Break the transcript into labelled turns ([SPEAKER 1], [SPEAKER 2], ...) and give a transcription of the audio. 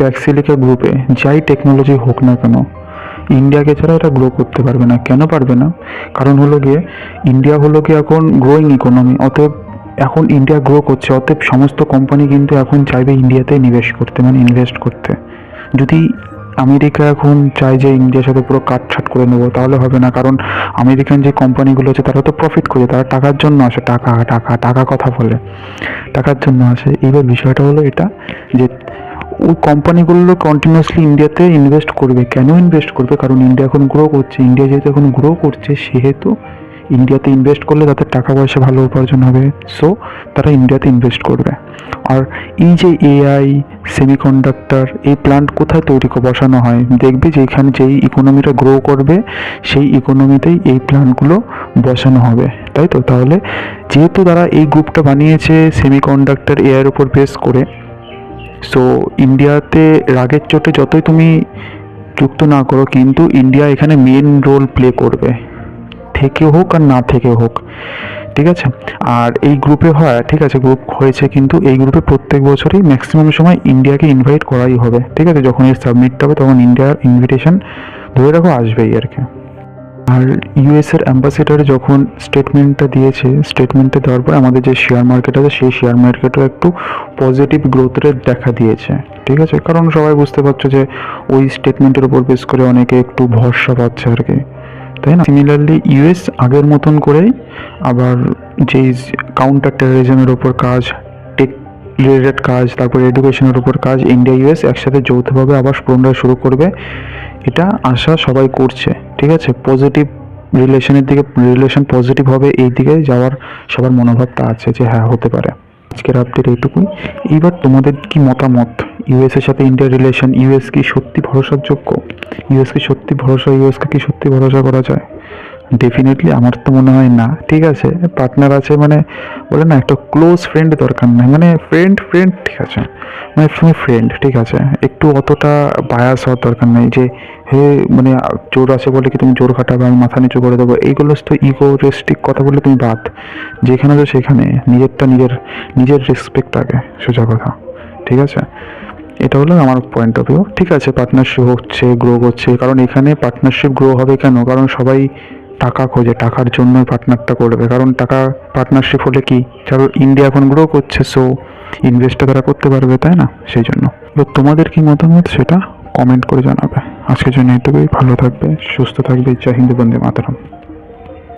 [SPEAKER 1] প্যাক্সিলিকা গ্রুপে যাই টেকনোলজি হোক না কেন, ইন্ডিয়াকে ছাড়া এটা গ্রো করতে পারবে না। কেন পারবে না? কারণ হলো গিয়ে ইন্ডিয়া হলো গিয়ে এখন গ্রোয়িং ইকোনমি, অতএব এখন ইন্ডিয়া গ্রো করছে, অতএব সমস্ত কোম্পানি কিন্তু এখন চাইবে ইন্ডিয়াতে নিবেশ করতে, মানে ইনভেস্ট করতে। যদি আমেরিকা এখন চায় যে ইন্ডিয়ার সাথে পুরো কাটছাট করে নেবো, তাহলে হবে না। কারণ আমেরিকান যে কোম্পানিগুলো আছে তারা তো প্রফিট করে, তারা টাকার জন্য আসে, টাকা টাকা টাকা কথা বলে, টাকার জন্য আসে। এইবার বিষয়টা হলো এটা যে ওই কোম্পানিগুলো কন্টিনিউয়াসলি ইন্ডিয়াতে ইনভেস্ট করবে। কেন ইনভেস্ট করবে? কারণ ইন্ডিয়া এখন গ্রো করছে। ইন্ডিয়া যেহেতু এখন গ্রো করছে, সেহেতু ইন্ডিয়াতে ইনভেস্ট করলে তাদের টাকা পয়সা ভালো উপার্জন হবে, সো তারা ইন্ডিয়াতে ইনভেস্ট করবে। আর এই যে এআই, সেমিকন্ডাক্টর, এই প্ল্যান্ট কোথায় তৈরি বসানো হয়? দেখবে যে এখানে যেই ইকোনমিটা গ্রো করবে সেই ইকোনমিতেই এই প্ল্যান্টগুলো বসানো হবে, তাই তো? তাহলে যেহেতু তারা এই গ্রুপটা বানিয়েছে সেমিকন্ডাক্টর এআইয়ের উপর বেস করে, সো ইন্ডিয়াতে রাগের চোটে যতই তুমি যুক্ত না করো, কিন্তু ইন্ডিয়া এখানে মেন রোল প্লে করবে, থেকে হোক আর না থেকে হোক, ঠিক আছে? আর এই গ্রুপে হয়, ঠিক আছে, গ্রুপ হয়েছে, কিন্তু এই গ্রুপে প্রত্যেক বছরই ম্যাক্সিমাম সময় ইন্ডিয়াকে ইনভাইট করাই হবে, ঠিক আছে? যখন এর সাবমিট হবে তখন ইন্ডিয়ার ইনভিটেশন ধরে রাখো আসবেই আর কি। আর ইউএসের অ্যাম্বাসেডার যখন স্টেটমেন্টটা দিয়েছে, স্টেটমেন্টটা দেওয়ার পর আমাদের যে শেয়ার মার্কেট আছে সেই শেয়ার মার্কেটও একটু পজিটিভ গ্রোথ রেট দেখা দিয়েছে, ঠিক আছে? কারণ সবাই বুঝতে পারছো যে ওই স্টেটমেন্টের উপর বেস করে অনেকে একটু ভরসা পাচ্ছে আর কি, তাই না? সিমিলারলি ইউএস আগের মতন করেই আবার যেই কাউন্টার টেরোরিজমের ওপর কাজ, টেক রিলেটেড কাজ, তারপর এডুকেশনের উপর কাজ, ইন্ডিয়া ইউএস একসাথে যৌথভাবে আবার পুনরায় শুরু করবে, এটা আশা সবাই করছে, ঠিক আছে? পজিটিভ রিলেশনের দিকে, রিলেশন পজিটিভ হবে, এই দিকে যাওয়ার সবার মনোভাবটা আছে যে হ্যাঁ হতে পারে। আজকের আপডেট এইটুকুই। এইবার তোমাদের কি মতামত? ইউএসের সাথে ইন্ডিয়ার রিলেশন, ইউএস কি সত্যি ভরসার যোগ্য? ইউএস কি সত্যি ভরসা? ইউএসকে কি সত্যি ভরসা করা যায়? ডেফিনেটলি আমার তো মনে হয় না, ঠিক আছে? পার্টনার আছে মানে বলে না, একটা ক্লোজ ফ্রেন্ড দরকার নেই, মানে ফ্রেন্ড ফ্রেন্ড, ঠিক আছে, মানে তুমি ফ্রেন্ড, ঠিক আছে? একটু অতটা বায়াস হওয়ার দরকার নেই যে হে মানে জোর আছে বলে কি তুমি জোর খাটাবে, আমি মাথা নিচু করে দেবো, এইগুলো তো ইগোরেস্টিক কথা বললে তুমি বাদ। যেখানে তো সেখানে নিজেরটা নিজের রেসপেক্ট আগে, সোজা কথা, ঠিক আছে? এটা হলো আমার পয়েন্ট অফ ভিউ। ঠিক আছে, পার্টনারশিপ হচ্ছে, গ্রো করছে, কারণ এখানে পার্টনারশিপ গ্রো হবে কেন? কারণ সবাই টাকা খোঁজে, টাকার জন্যই পার্টনারটা করবে। কারণ টাকা, পার্টনারশিপ হলে কি, ধরো ইন্ডিয়া এখন গ্রো করছে, সো ইনভেস্টটা তারা করতে পারবে, তাই না? সেই জন্য। এবার তোমাদের কি মতামত সেটা কমেন্ট করে জানাবে। আজকের জন্য এটুকুই। ভালো থাকবে, সুস্থ থাকবে। জয় হিন্দ, বন্দে মাতরম।